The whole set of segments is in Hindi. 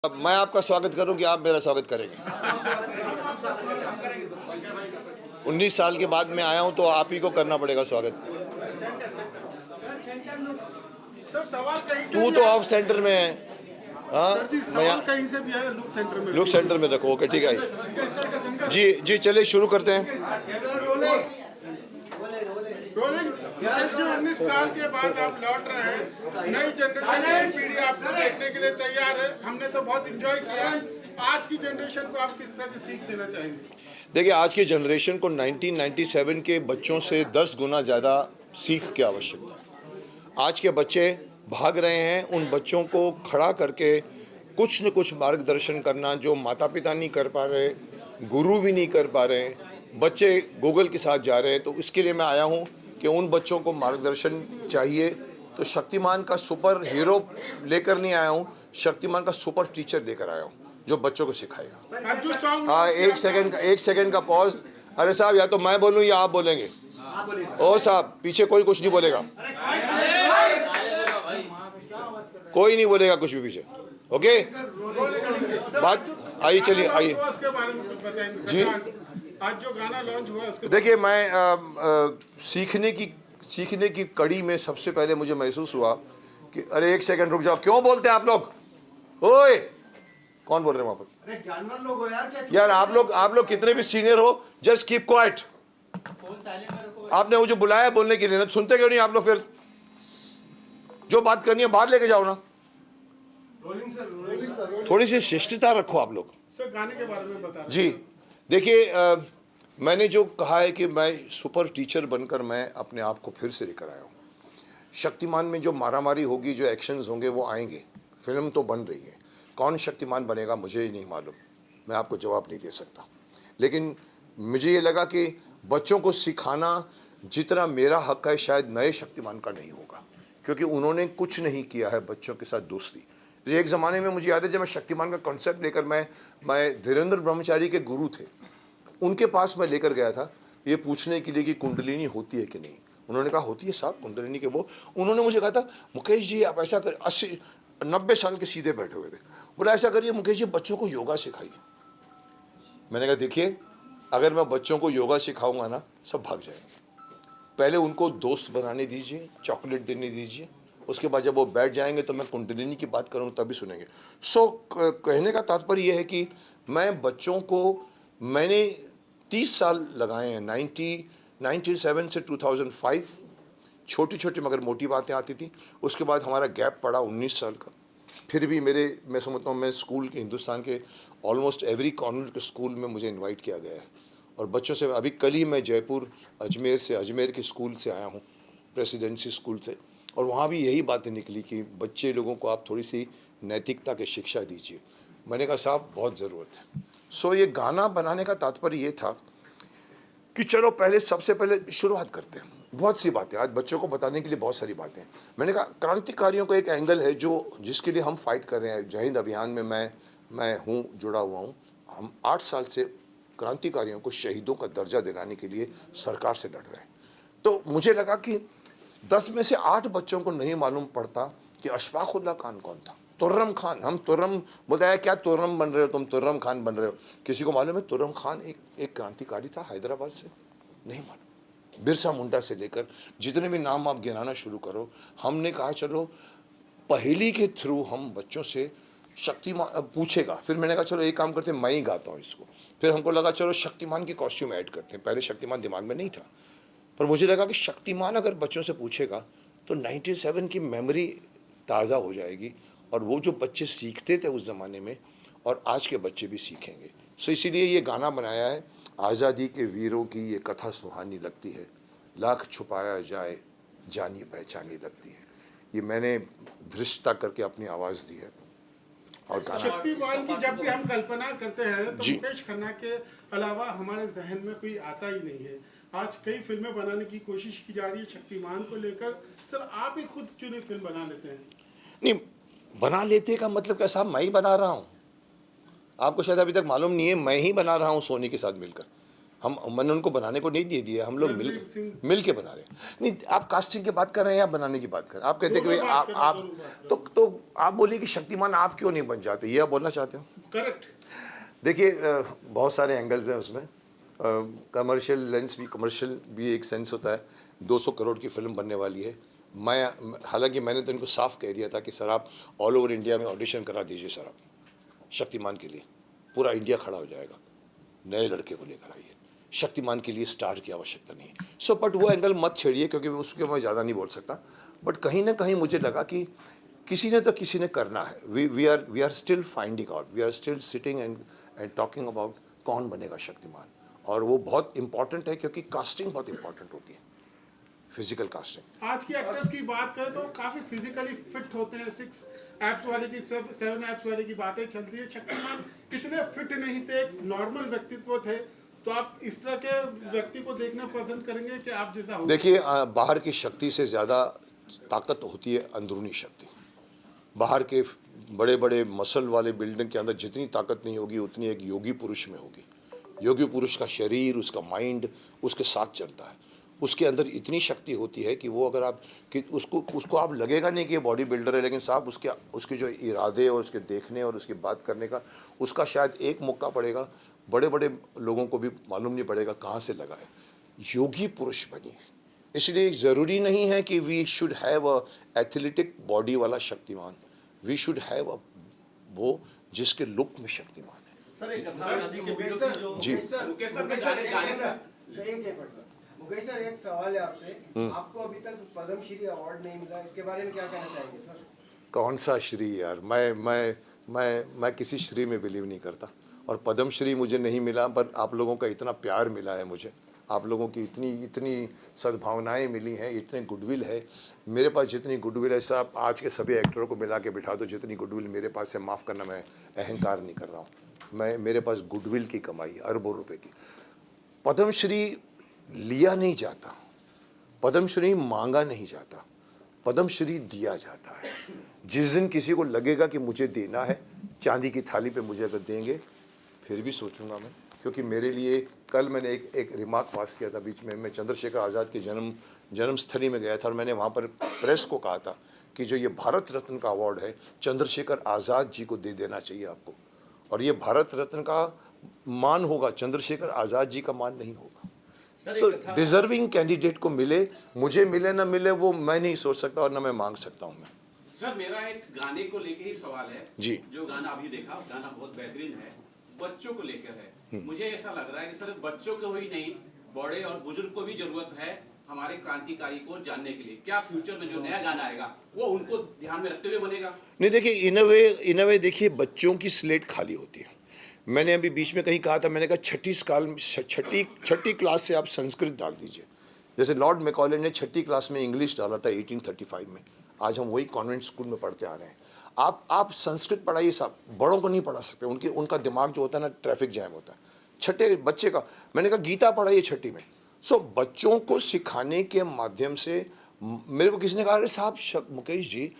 अब मैं आपका स्वागत करूं कि आप मेरा स्वागत करेंगे? 19 साल के बाद मैं आया हूं तो आप ही को करना पड़ेगा स्वागत। तू तो ऑफ सेंटर में है। हाँ, मैं कहीं से भी है, लुक सेंटर में रखो। ओके, ठीक है जी। जी चलिए शुरू करते हैं। जो 19 साल के बाद आप लौट रहे हैं, नई जनरेशन नई पीढ़ी आपको देखने के लिए तैयार है। हमने तो बहुत एंजॉय किया। आज की जनरेशन को आप किस तरह की सीख देना चाहेंगे? देखिए, आज की जनरेशन को 1997 के बच्चों से 10 गुना ज़्यादा सीख की आवश्यकता है। आज के बच्चे भाग रहे हैं, उन बच्चों को खड़ा करके कुछ न कुछ मार्गदर्शन करना जो माता पिता नहीं कर पा रहे, गुरु भी नहीं कर पा रहे, बच्चे गूगल के साथ जा रहे हैं। तो इसके लिए मैं आया हूँ कि उन बच्चों को मार्गदर्शन चाहिए। तो शक्तिमान का सुपर हीरो लेकर नहीं आया हूँ, शक्तिमान का सुपर टीचर लेकर आया हूँ जो बच्चों को सिखाएगा। हाँ, एक सेकंड का पॉज। अरे साहब, या तो मैं बोलूँ या आप बोलेंगे? ओ साहब, पीछे कोई कुछ नहीं बोलेगा, कोई नहीं बोलेगा कुछ भी पीछे। ओके, बात आइए, चलिए आइए जी। आज जो गाना लॉन्च हुआ उसके देखिए, मैं सीखने की कड़ी में सबसे पहले मुझे महसूस हुआ कि अरे एक सेकंड रुक जाओ, क्यों बोलते हैं आप लोग? ओए, कौन बोल रहे हैं वहां पर? अरे जानवर लोग हो यार। यार आप लोग कितने भी सीनियर हो, जस्ट कीप क्वाइट। आपने मुझे बुलाया बोलने के लिए ना, सुनते क्यों नहीं आप लोग? फिर जो बात करनी है बाहर लेके जाओ ना। रोलिंग सर, थोड़ी सी शिष्टता रखो आप लोग। सर गाने के बारे में बता रहे जी देखिए, मैंने जो कहा है कि मैं सुपर टीचर बनकर मैं अपने आप को फिर से लेकर आया हूँ। शक्तिमान में जो मारामारी होगी, जो एक्शंस होंगे वो आएंगे। फिल्म तो बन रही है, कौन शक्तिमान बनेगा मुझे ही नहीं मालूम, मैं आपको जवाब नहीं दे सकता। लेकिन मुझे ये लगा कि बच्चों को सिखाना जितना मेरा हक है शायद नए शक्तिमान का नहीं होगा, क्योंकि उन्होंने कुछ नहीं किया है बच्चों के साथ दोस्ती। एक ज़माने में मुझे याद है जब मैं शक्तिमान का कॉन्सेप्ट लेकर मैं धीरेन्द्र ब्रह्मचारी के गुरु थे, उनके पास मैं लेकर गया था ये पूछने के लिए कि कुंडलिनी होती है कि नहीं। उन्होंने कहा होती है साहब कुंडलिनी के वो। उन्होंने मुझे कहा था मुकेश जी आप ऐसा कर, 80-90 साल के सीधे बैठे हुए थे, बोला ऐसा करिए मुकेश जी बच्चों को योगा सिखाइए। मैंने कहा देखिए, अगर मैं बच्चों को योगा सिखाऊंगा ना सब भाग जाएंगे। पहले उनको दोस्त बनाने दीजिए, चॉकलेट देने दीजिए, उसके बाद जब वो बैठ जाएंगे तो मैं कुंडलिनी की बात करूँ तभी सुनेंगे। कहने का तात्पर्य यह है कि मैं बच्चों को, मैंने 30 साल लगाए हैं, 1997 से 2005। छोटी छोटी मगर मोटी बातें आती थी। उसके बाद हमारा गैप पड़ा 19 साल का। फिर भी मैं समझता हूँ मैं स्कूल के, हिंदुस्तान के ऑलमोस्ट एवरी कॉर्नर के स्कूल में मुझे इनवाइट किया गया है। और बच्चों से, अभी कल ही मैं जयपुर अजमेर के स्कूल से आया हूँ, प्रेसिडेंसी स्कूल से, और वहाँ भी यही बातें निकली कि बच्चे लोगों को आप थोड़ी सी नैतिकता की शिक्षा दीजिए। मैंने कहा साहब बहुत ज़रूरत है। ये गाना बनाने का तात्पर्य ये था कि चलो सबसे पहले शुरुआत करते हैं। बहुत सी बातें आज बच्चों को बताने के लिए, बहुत सारी बातें। मैंने कहा क्रांतिकारियों का एक एंगल है जिसके लिए हम फाइट कर रहे हैं। जय हिंद अभियान में मैं हूँ, जुड़ा हुआ हूँ। हम 8 साल से क्रांतिकारियों को शहीदों का दर्जा दिलाने के लिए सरकार से लड़ रहे हैं। तो मुझे लगा कि 10 में से 8 बच्चों को नहीं मालूम पड़ता कि अशफाकुल्लाह खान कौन था। तुर्रम खान, हम तुर्रम बोलते हैं, क्या तुर्रम बन रहे हो तुम, तुर्रम खान बन रहे हो। किसी को मालूम है तुर्रम खान एक क्रांतिकारी था हैदराबाद से? नहीं मालूम। बिरसा मुंडा से लेकर जितने भी नाम आप गिनाना शुरू करो। हमने कहा चलो पहेली के थ्रू हम बच्चों से शक्तिमान पूछेगा। फिर मैंने कहा चलो एक काम करते हैं, मैं ही गाता हूँ इसको। फिर हमको लगा चलो शक्तिमान की कॉस्ट्यूम ऐड करते हैं। पहले शक्तिमान दिमाग में नहीं था, पर मुझे लगा कि शक्तिमान अगर बच्चों से पूछेगा तो 97 की मेमोरी ताज़ा हो जाएगी, और वो जो बच्चे सीखते थे उस ज़माने में और आज के बच्चे भी सीखेंगे। इसीलिए ये गाना बनाया है। आज़ादी के वीरों की ये कथा सुहानी लगती है, लाख छुपाया जाए जानी पहचानी लगती है। ये मैंने धृष्टता करके अपनी आवाज़ दी है। और गाना शक्तिमान की जब भी हम कल्पना करते हैं तो मुकेश खन्ना के अलावा हमारे जहन में कोई आता ही नहीं है। आज कई फिल्में बनाने की कोशिश की जा रही है शक्तिमान को लेकर। सर आप ही खुद क्यों नहीं फिल्म बना लेते हैं? नहीं, बना लेते का मतलब क्या साहब, मैं ही बना रहा हूँ। आपको शायद अभी तक मालूम नहीं है, मैं ही बना रहा हूँ सोनी के साथ मिलकर। मैंने उनको बनाने को नहीं दे दिया, हम लोग मिल के बना रहे हैं। नहीं, आप कास्टिंग की बात कर रहे हैं या बनाने की बात कर रहे हैं? आप कहते हैं कि दोनों बात कर रहे हैं, आप दोनों बात तो आप बोलिए कि शक्तिमान आप क्यों नहीं बन जाते, ये आप बोलना चाहते हो? करेक्ट। देखिए बहुत सारे एंगल्स हैं उसमें। कमर्शियल लेंस भी, कमर्शियल भी एक सेंस होता है। 200 करोड़ की फिल्म बनने वाली है। हालांकि मैंने तो इनको साफ कह दिया था कि सर आप ऑल ओवर इंडिया में ऑडिशन करा दीजिए सर, आप शक्तिमान के लिए पूरा इंडिया खड़ा हो जाएगा, नए लड़के को लेकर आइए, शक्तिमान के लिए स्टार की आवश्यकता नहीं है। सो बट वो एंगल मत छेड़िए, क्योंकि उसके मैं ज़्यादा नहीं बोल सकता। बट कहीं ना कहीं मुझे लगा कि किसी ने तो किसी ने करना है। We are still finding out, we are still sitting and talking about कौन बनेगा शक्तिमान। और वो बहुत इंपॉर्टेंट है, क्योंकि कास्टिंग बहुत इंपॉर्टेंट होती है, फिजिकल कास्टिंग। आज की एक्टर्स की बात करें तो काफी फिजिकली फिट होते हैं। 6 एप्स वाले की 7 एप्स वाले की बातें चलती है। शक्तिमान इतने फिट नहीं थे, एक नॉर्मल व्यक्तित्व थे। तो आप इस तरह के व्यक्ति को देखना पसंद करेंगे कि आप जैसा हो? देखिए बाहर की शक्ति से ज़्यादा ताकत होती है अंदरूनी शक्ति। बाहर के बड़े बड़े मसल वाले बिल्डिंग के अंदर जितनी ताकत नहीं होगी, उतनी एक योगी पुरुष में होगी। योगी पुरुष का शरीर, उसका माइंड उसके साथ चलता है। उसके अंदर इतनी शक्ति होती है कि वो अगर आप कि उसको आप लगेगा नहीं कि ये बॉडी बिल्डर है, लेकिन साहब उसके जो इरादे और उसके देखने और उसकी बात करने का, उसका शायद एक मौका पड़ेगा, बड़े बड़े लोगों को भी मालूम नहीं पड़ेगा कहाँ से लगा है। योगी पुरुष बनिए। इसलिए ज़रूरी नहीं है कि we should have a athletic body वाला Shaktimaan. We should have a वो जिसके लुक में शक्तिमान है। सर एक कथा आजादी के वीरों की जो जी। मुकेश सर के गाने सर मुकेश सर, एक सवाल है आपसे। आपको अभी तक पद्मश्री अवार्ड नहीं मिला, इसके बारे में क्या कहना चाहेंगे सर? कौन सा श्री यार, मैं किसी श्री में बिलीव नहीं करता। और पद्मश्री मुझे नहीं मिला, पर आप लोगों का इतना प्यार मिला है मुझे, आप लोगों की इतनी सद्भावनाएं मिली हैं, इतने गुडविल है। मेरे पास जितनी गुडविल है साहब, आज के सभी एक्टरों को मिला के बिठा दो, जितनी गुडविल मेरे पास है, माफ़ करना मैं अहंकार नहीं कर रहा हूँ, मेरे पास गुडविल की कमाई अरबों रुपए की। पद्मश्री लिया नहीं जाता, पद्मश्री मांगा नहीं जाता, पद्मश्री दिया जाता है। जिस दिन किसी को लगेगा कि मुझे देना है, चांदी की थाली पे मुझे अगर देंगे फिर भी सोचूंगा मैं, क्योंकि मेरे लिए कल मैंने एक रिमार्क पास किया था बीच में। मैं चंद्रशेखर आज़ाद की जन्मस्थली में गया था और मैंने वहाँ पर प्रेस को कहा था कि जो ये भारत रत्न का अवार्ड है, चंद्रशेखर आज़ाद जी को दे देना चाहिए आपको। और ये भारत रत्न का मान होगा, चंद्रशेखर आज़ाद जी का मान नहीं होगा। सो डिजर्विंग कैंडिडेट को मिले, मुझे मिले ना मिले वो मैं नहीं सोच सकता और ना मैं मांग सकता हूँ। मैं सर मेरा एक गाने को लेके ही सवाल है जी। जो गाना अभी देखा, गाना बहुत बेहतरीन है, बच्चों को लेकर है। मुझे ऐसा लग रहा है कि सिर्फ बच्चों को ही नहीं, बड़े और बुजुर्ग को भी जरूरत है हमारे क्रांतिकारी को जानने के लिए। क्या फ्यूचर में जो नया गाना आएगा वो उनको ध्यान में रखते हुए बनेगा? नहीं, देखिए इन अ वे देखिए, बच्चों की स्लेट खाली होती है। मैंने अभी बीच में कहीं कहा था, मैंने कहा छठी क्लास से आप संस्कृत डाल दीजिए। जैसे लॉर्ड मैकॉले ने छठी क्लास में इंग्लिश डाला था 1835 में, आज हम वही कॉन्वेंट स्कूल में पढ़ते आ रहे हैं। आप संस्कृत पढ़ाइए साहब, बड़ों को नहीं पढ़ा सकते, उनका दिमाग जो होता है ना, ट्रैफिक जैम होता है। छठे बच्चे का मैंने कहा गीता पढ़ाइए छठी में। सो बच्चों को सिखाने के माध्यम से, मेरे को किसी ने कहा अरे साहब मुकेश जी,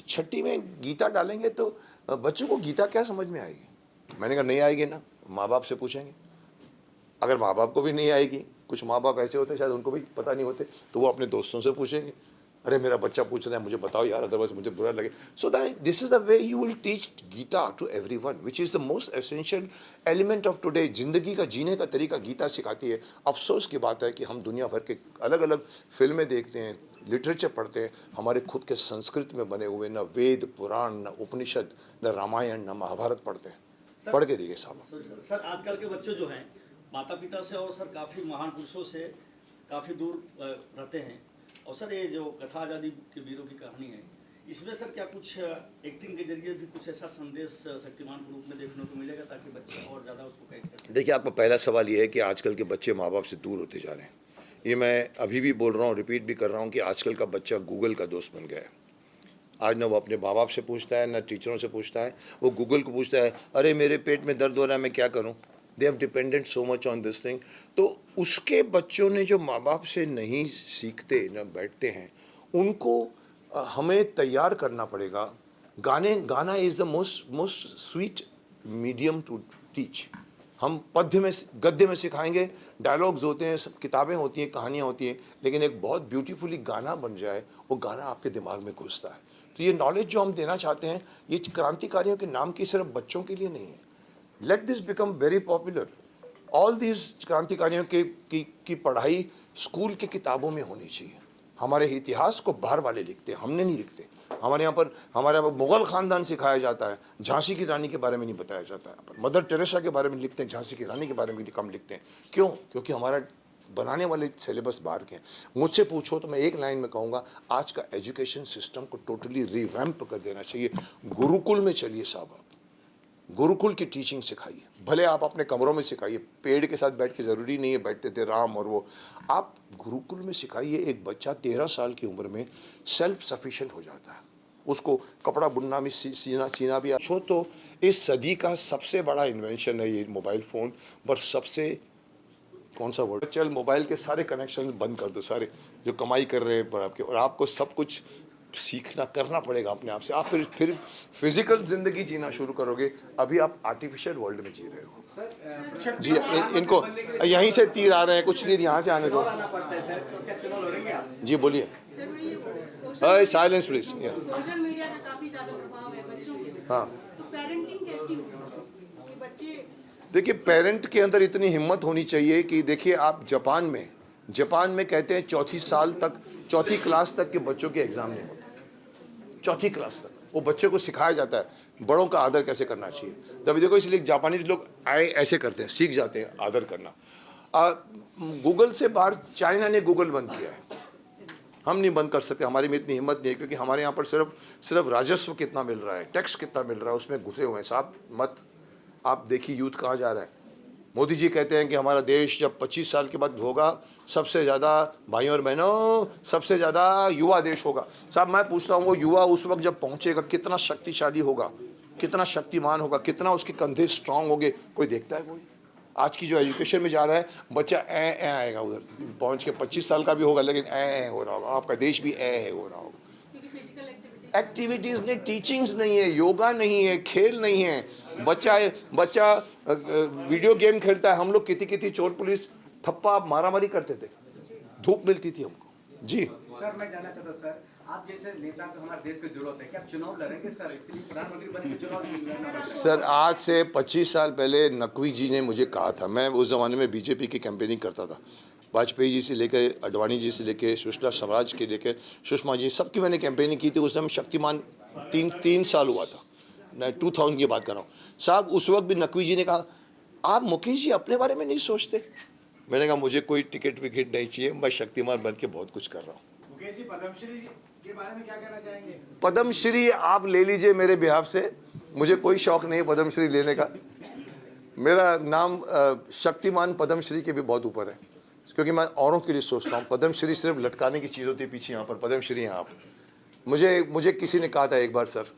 छठी में गीता डालेंगे तो बच्चों को गीता क्या समझ में आएगी? मैंने कहा नहीं आएगी ना, माँ बाप से पूछेंगे। अगर माँ बाप को भी नहीं आएगी, कुछ माँ बाप ऐसे होते शायद उनको भी पता नहीं होते, तो वो अपने दोस्तों से पूछेंगे, अरे मेरा बच्चा पूछ रहा है मुझे बताओ यार, अदरवाइज मुझे बुरा लगे। So that this is the way you will teach Gita to everyone, which is the most essential element of today. जिंदगी का जीने का तरीका गीता सिखाती है। अफसोस की बात है कि हम दुनिया भर के अलग अलग फिल्में देखते हैं, लिटरेचर पढ़ते हैं, हमारे खुद के संस्कृत में बने हुए न वेद पुराण, न उपनिषद, न रामायण, न महाभारत पढ़ते हैं। पढ़ के देखिए साहब। सर आजकल के बच्चे जो हैं माता पिता से और सर काफ़ी महान पुरुषों से काफ़ी दूर रहते हैं। और सर ये जो कथा आज़ादी के वीरों की कहानी है, इसमें सर क्या कुछ एक्टिंग के जरिए भी कुछ ऐसा संदेश शक्तिमान के रूप में देखने को मिलेगा ताकि बच्चे और ज़्यादा उसको कैच कर सकें? देखिए, आपका पहला सवाल ये है कि आजकल के बच्चे माँ बाप से दूर होते जा रहे हैं। ये मैं अभी भी बोल रहा हूँ, रिपीट भी कर रहा हूँ कि आजकल का बच्चा गूगल का दोस्त बन गया है। आज ना वो अपने माँ बाप से पूछता है, ना टीचरों से पूछता है, वो गूगल को पूछता है, अरे मेरे पेट में दर्द हो रहा है मैं क्या करूँ। They have dependent so much on this thing. तो उसके बच्चों ने जो माँ बाप से नहीं सीखते, ना बैठते हैं, उनको हमें तैयार करना पड़ेगा। गाना is the most sweet medium to teach. हम पद्य में गद्य में सिखाएंगे, डायलॉग्स होते हैं, सब किताबें होती हैं, कहानियाँ होती हैं, लेकिन एक बहुत ब्यूटीफुली गाना बन जाए, वो गाना आपके दिमाग में घुसता है। तो ये नॉलेज जो हम देना चाहते हैं, ये क्रांतिकारियों के नाम की सिर्फ बच्चों के लिए नहीं है। Let this become very popular. All this क्रांतिकारियों की पढ़ाई स्कूल की किताबों में होनी चाहिए। हमारे इतिहास को बाहर वाले लिखते हैं, हमने नहीं लिखते। हमारे यहाँ पर मुगल ख़ानदान सिखाया जाता है, झांसी की रानी के बारे में नहीं बताया जाता है। पर मदर टेरेसा के बारे में लिखते हैं, झांसी की रानी के बारे में कम लिखते हैं। क्यों? क्योंकि हमारा बनाने वाले सिलेबस बाहर के हैं। मुझसे पूछो तो मैं एक लाइन में कहूँगा, आज का एजुकेशन सिस्टम को टोटली रिवैम्प कर देना चाहिए। गुरुकुल में चलिए साहब, आप गुरुकुल की टीचिंग सिखाइए। भले आप अपने कमरों में सिखाइए, पेड़ के साथ बैठ के ज़रूरी नहीं है बैठते थे राम और वो, आप गुरुकुल में सिखाइए। एक बच्चा 13 साल की उम्र में सेल्फ सफिशिएंट हो जाता है, उसको कपड़ा बुनना में सीना भी अच्छो। तो इस सदी का सबसे बड़ा इन्वेंशन है ये मोबाइल फ़ोन। पर सबसे कौन सा वर्ड, चल मोबाइल के सारे कनेक्शन बंद कर दो, सारे जो कमाई कर रहे हैं पर आपके, और आपको सब कुछ सीखना करना पड़ेगा अपने आप से। आप फिर फिजिकल जिंदगी जीना शुरू करोगे। अभी आप आर्टिफिशियल वर्ल्ड में जी रहे हो। जी इनको यहीं से तीर आ रहे हैं, कुछ तीर यहाँ से आने दो। जी बोलिए। Silence please. सोशल मीडिया का काफी ज्यादा प्रभाव है बच्चों के ऊपर। हाँ, तो पेरेंटिंग कैसी होगी कि बच्चे, देखिए पेरेंट के अंदर इतनी हिम्मत होनी चाहिए कि देखिए आप जापान में कहते हैं चौथी क्लास तक के बच्चों के एग्जाम नहीं होते। चौथी क्लास तक वो बच्चे को सिखाया जाता है बड़ों का आदर कैसे करना चाहिए। तभी देखो इसलिए जापानीज लोग ऐसे करते हैं, सीख जाते हैं आदर करना। गूगल से बाहर चाइना ने गूगल बंद किया है, हम नहीं बंद कर सकते। हमारी में इतनी हिम्मत नहीं है, क्योंकि हमारे यहाँ पर सिर्फ राजस्व कितना मिल रहा है, टैक्स कितना मिल रहा है, उसमें घुसे हुए हैं साहब। मत आप देखिए यूथ कहाँ जा रहा है। मोदी जी कहते हैं कि हमारा देश जब 25 साल के बाद होगा, सबसे ज़्यादा भाइयों और बहनों, सबसे ज़्यादा युवा देश होगा। साहब मैं पूछता हूँ, वो युवा उस वक्त जब पहुँचेगा कितना शक्तिशाली होगा, कितना शक्तिमान होगा, कितना उसके कंधे स्ट्रांग होंगे? कोई देखता है? कोई? आज की जो एजुकेशन में जा रहा है बच्चा ए आएगा, उधर पहुँच के 25 साल का भी होगा लेकिन ए हो रहा होगा। आपका देश भी ए हो रहा होगा। क्योंकि फिजिकल एक्टिविटीज़ नहीं, टीचिंग्स नहीं है, योगा नहीं है, खेल नहीं है। बच्चा वीडियो गेम खेलता है। हम लोग कितनी चोर पुलिस थप्पा मारामारी करते थे, धूप मिलती थी हमको। जी सर मैं जानना चाहता हूं, सर आप जैसे नेता को हमारे देश की जरूरत है, क्या आप चुनाव लड़ेंगे सर? इसके लिए प्रधानमंत्री बनने के चुनाव लड़ना पड़ेगा। सर, आज से 25 साल पहले नकवी जी ने मुझे कहा था, मैं उस ज़माने में बीजेपी की कैंपेनिंग करता था। वाजपेयी जी से लेकर अडवाणी जी से लेकर सुषमा स्वराज के लेकर सुषमा जी, सबकी मैंने कैंपेनिंग की थी। उस समय शक्तिमान 3 साल हुआ था, मैं 2000 की बात कर रहा हूँ साहब। उस वक्त भी नकवी जी ने कहा, आप मुकेश जी अपने बारे में नहीं सोचते? मैंने कहा मुझे कोई टिकट विकेट नहीं चाहिए, मैं शक्तिमान बन के बहुत कुछ कर रहा हूँ। मुकेश जी पद्मश्री के बारे में क्या कहना चाहेंगे? पद्मश्री आप ले लीजिए मेरे बिहाफ से, मुझे कोई शौक नहीं है पद्मश्री लेने का। मेरा नाम शक्तिमान पद्मश्री के भी बहुत ऊपर है, क्योंकि मैं औरों के लिए सोचता हूँ। पद्मश्री सिर्फ लटकाने की चीज़ होती है पीछे, यहाँ पर पद्मश्री हैं आप। मुझे किसी ने कहा था एक बार सर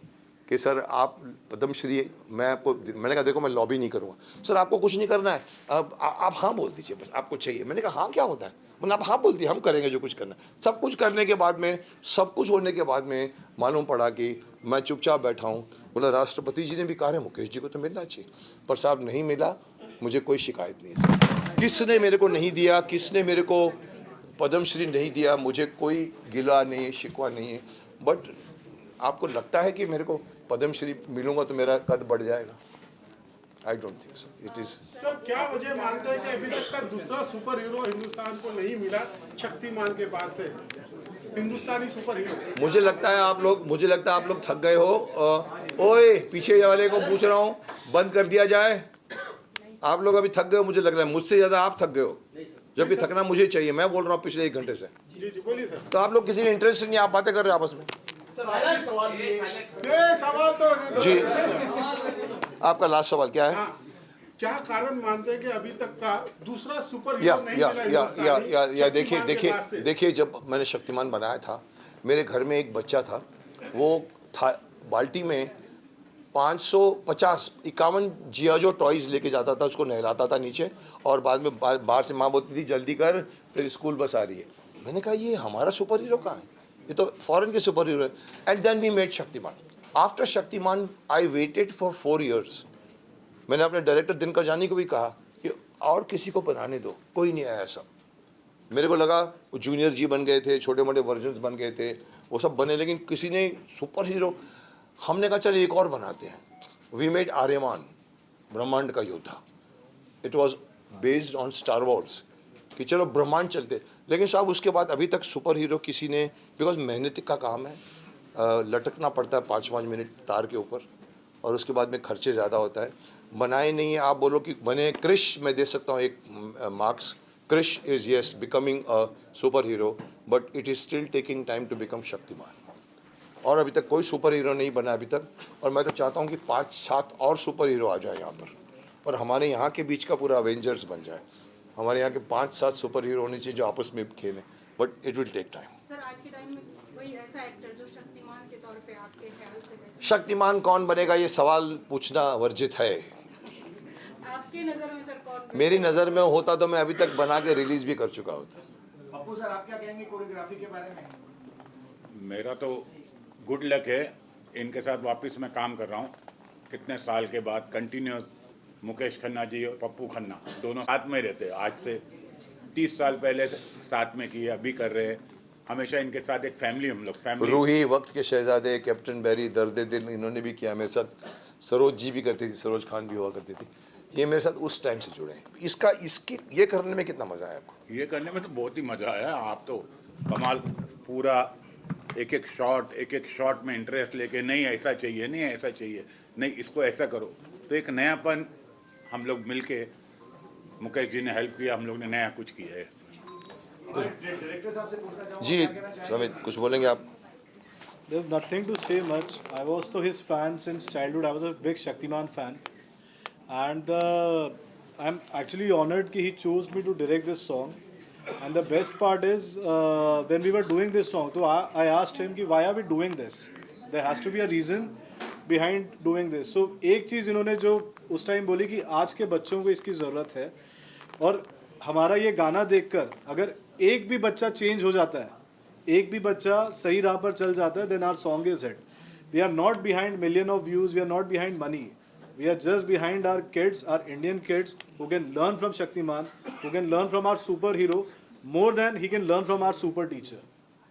कि सर आप पद्मश्री, मैंने कहा देखो मैं लॉबी नहीं करूँगा सर, आपको कुछ नहीं करना है, अब आप हाँ बोल दीजिए बस, आपको चाहिए। मैंने कहा हाँ क्या होता है? मैंने आप हाँ बोल दिए, हम करेंगे जो कुछ करना है। सब कुछ करने के बाद में, सब कुछ होने के बाद में मालूम पड़ा कि मैं चुपचाप बैठा हूँ। बोला राष्ट्रपति जी ने भी कहा है मुकेश जी को तो मिलना चाहिए, पर साहब नहीं मिला। मुझे कोई शिकायत नहीं है सर, किसने मेरे को नहीं दिया, किसने मेरे को पद्मश्री नहीं दिया, मुझे कोई गिला नहीं है, शिकवा नहीं है। बट आपको लगता है कि मेरे को पद्मश्री मिलूंगा तो मेरा कद बढ़ जाएगा? I don't think so. It is sir क्या वजह मानते हैं कि अभी तक का दूसरा सुपर हीरो हिंदुस्तान को नहीं मिला शक्तिमान के बाद से, हिंदुस्तानी सुपर हीरो? मुझे लगता है आप लोग थक गए हो। ओए पीछे वाले को पूछ रहा हूँ, बंद कर दिया जाए। आप लोग अभी थक गए हो, मुझे लग रहा है मुझसे ज़्यादा आप थक गए हो, जबकि थकना मुझे चाहिए। मैं बोल रहा हूँ पिछले 1 घंटे से। जी जी बोलिए सर। तो आप लोग किसी में इंटरेस्ट नहीं, आप बातें कर रहे हो आपस में। सर आखिरी सवाल ये सवाल तो जी आपका लास्ट सवाल क्या है? हाँ, क्या कारण मानते हैं कि अभी तक का दूसरा सुपर हीरो नहीं मिला हिंदुस्तानी या शक्तिमान के बाद से? देखिए जब मैंने शक्तिमान बनाया था, मेरे घर में एक बच्चा था, वो था बाल्टी में 551 जियाजो टॉयज लेके जाता था, उसको नहलाता था नीचे, और बाद में बाहर से माँ बोलती थी जल्दी कर फिर स्कूल बस आ रही है। मैंने कहा ये हमारा सुपर हीरो कहाँ है, ये तो फॉरेन के सुपर हीरो है। And then we made Shaktimaan. After Shaktimaan I waited for 4 years मैंने अपने डायरेक्टर दिनकर जानी को भी कहा कि और किसी को बनाने दो, कोई नहीं आया सब। मेरे को लगा वो जूनियर जी बन गए थे, छोटे मोटे वर्जन्स बन गए थे, वो सब बने, लेकिन किसी ने सुपर हीरो, हमने कहा चल एक और बनाते हैं। वी मेड आर्यमान, ब्रह्मांड का योद्धा। It was based on star Wars कि चलो ब्रह्मांड चलते, लेकिन साहब उसके बाद अभी तक सुपर हीरो किसी ने, बिकॉज मेहनत का काम है, लटकना पड़ता है 5-5 मिनट तार के ऊपर, और उसके बाद में खर्चे ज़्यादा होता है, बनाए नहीं है। आप बोलो कि बने क्रिश, मैं दे सकता हूँ एक marks, Krrish is yes becoming a superhero, but it is still taking time to become Shaktimaan. और अभी तक कोई सुपर हीरो नहीं बना अभी तक, और मैं तो चाहता हूँ कि 5-7 और सुपर हीरो आ जाए यहाँ पर, और हमारे यहाँ के बीच का पूरा अवेंजर्स बन जाए। हमारे यहाँ के 5-7 सुपर हीरो होने चाहिए जो आपस में खेलें, but it will take time. Sir आज के टाइम में कोई ऐसा एक्टर जो शक्तिमान के तौर पे आपके ख्याल से वैसे शक्तिमान कौन बनेगा ये सवाल पूछना वर्जित है। आपके नजर में सर कौन मेरी नज़र में होता तो मैं अभी तक बना के रिलीज भी कर चुका होता। पप्पू सर, आप क्या कहेंगे कोरियोग्राफी के बारे में? मेरा तो गुड लक है, इनके साथ वापस मैं काम कर रहा हूँ कितने साल के बाद कंटिन्यूस। मुकेश खन्ना जी और पप्पू खन्ना दोनों साथ में रहते हैं, आज से 30 साल पहले साथ में किए, अभी कर रहे हैं। हमेशा इनके साथ एक फैमिली, हम लोग फैमिली। रूही, वक्त के शहजादे, कैप्टन बैरी, दर्द दिल, इन्होंने भी किया मेरे साथ। सरोज जी भी करती थी, सरोज खान भी हुआ करती थी। ये मेरे साथ उस टाइम से जुड़े हैं। इसकी ये करने में कितना मज़ा आया आपको? ये करने में तो बहुत ही मज़ा आया। आप तो कमाल, पूरा एक एक शॉट में इंटरेस्ट लेके, नहीं ऐसा चाहिए, नहीं ऐसा चाहिए, नहीं इसको ऐसा करो, तो एक नयापन हम लोग मिलके, मुकेश जी ने हेल्प किया, हम लोग ने नया कुछ किया है। डायरेक्टर साहब से पूछना चाहूँगा, जी क्या कहना चाहेंगे? समित, कुछ बोलेंगे आप? There's nothing to say much. I was to his fan since childhood. I was a big Shaktiman fan, and I'm actually honored that he chose me to direct this song. And the best part is when we were doing this song, so I asked him कि why are we doing this? There has to be a reason behind doing this. So एक चीज़ इन्होंने जो उस टाइम बोली कि आज के बच्चों को इसकी ज़रूरत है, और हमारा ये गाना देखकर अगर एक भी बच्चा चेंज हो जाता है, एक भी बच्चा सही राह पर चल जाता है, then our song is hit. We are not behind million of views, we are not behind money. We are just behind our kids, our Indian kids who can learn from Shaktiman, who can learn from our superhero more than he can learn from our super teacher.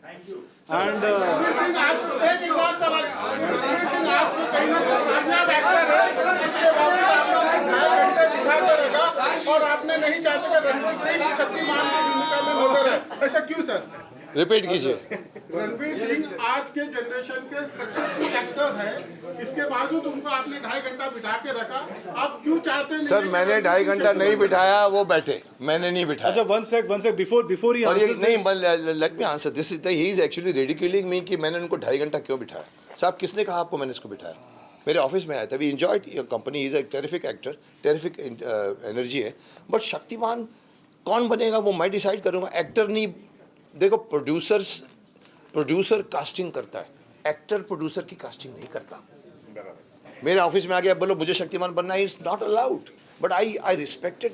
Thank you. And Ranveer Singh आज एक और सवाल, रणवीर सिंह आज भी कहीं ना कहीं कामयाब एक्टर है, इसके बावजूद आपने 2.5 घंटे बिठा कर रखा और आपने नहीं चाहते कि रणवीर सिंह शक्तिमान की भूमिका में नजर आए, ऐसा क्यों सर? रिपीट कीजिए। रणवीर सिंह आज के जनरेशन के सक्सेसफुल एक्टर है, इसके बावजूद उनको आपने 2.5 घंटा बिठा के रखा, आप क्यों चाहते नहीं? सर मैंने 2.5 घंटा नहीं बिठाया, वो बैठे, मैंने नहीं बिठाया। अच्छा, one sec, before he और ये answers नहीं, this, let me answer this, is he is actually ridiculing me कि मैंने उनको 2.5 घंटा क्यों बिठाया। साहब किसने कहा आपको मैंने इसको बिठाया? मेरे ऑफिस में आया था, we enjoyed your company, he is a terrific actor, terrific energy है, बट शक्तिमान कौन बनेगा वो मैं डिसाइड करूँगा, एक्टर नहीं। देखो प्रोड्यूसर कास्टिंग करता है, एक्टर प्रोड्यूसर की कास्टिंग नहीं करता। मेरे ऑफिस में आ गया बोलो मुझे शक्तिमान बनना है, is not allowed, but I respected,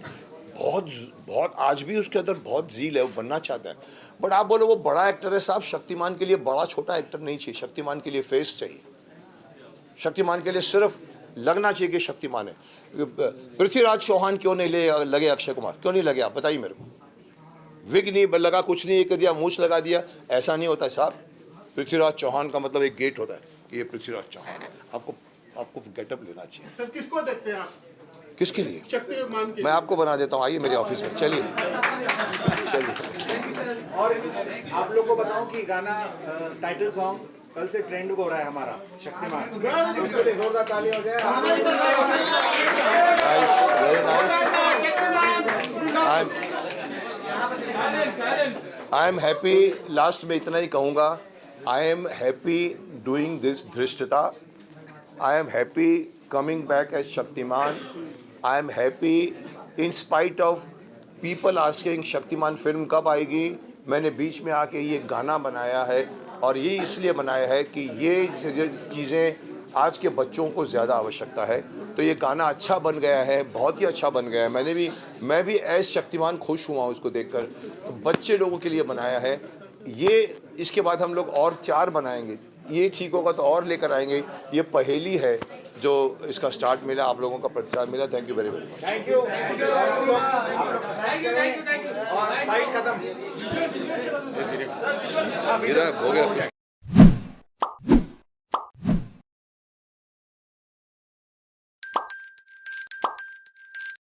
बहुत आज भी उसके अंदर बहुत जील है, वो बनना चाहता है। बट आप बोलो वो बड़ा एक्टर है, साहब शक्तिमान के लिए बड़ा छोटा एक्टर नहीं चाहिए, शक्तिमान के लिए फेस चाहिए, शक्तिमान के लिए सिर्फ लगना चाहिए कि शक्तिमान है। पृथ्वीराज चौहान क्यों नहीं लगे अक्षय कुमार, क्यों नहीं लगे आप बताइए मेरे को? विग नहीं लगा, कुछ नहीं कर दिया, मूछ लगा दिया, ऐसा नहीं होता है साहब। पृथ्वीराज चौहान का मतलब एक गेट होता है कि ये पृथ्वीराज चौहान है, आपको गेटअप लेना चाहिए। सर किसको देखते हैं आप? किसके लिए? शक्तिमान के मैं आपको बना देता हूँ, आइए मेरे ऑफिस में, चलिए। और आप लोग को बताऊं कि गाना टाइटल सॉन्ग कल से ट्रेंड हो रहा है हमारा, शक्तिमान। इसके लिए जोरदार ताली हो जाए। Very nice. I am happy, last में इतना ही कहूँगा, I am happy doing this धृष्टता, I am happy coming back as Shaktimaan, I am happy in spite of people asking Shaktimaan film कब आएगी। मैंने बीच में आके ये गाना बनाया है, और ये इसलिए बनाया है कि ये चीज़ें आज के बच्चों को ज़्यादा आवश्यकता है, तो ये गाना अच्छा बन गया है, बहुत ही अच्छा बन गया है। मैं भी एज शक्तिमान खुश हुआ हूँ उसको देखकर, तो बच्चे लोगों के लिए बनाया है ये। इसके बाद हम लोग और 4 बनाएंगे, ये ठीक होगा तो और लेकर आएंगे। ये पहेली है जो इसका स्टार्ट मिला, आप लोगों का प्रतिसाद मिला। Thank you very much. Thank you. आप लोग स्नैक्स करें और फाइट खत्म। इधर हो गया।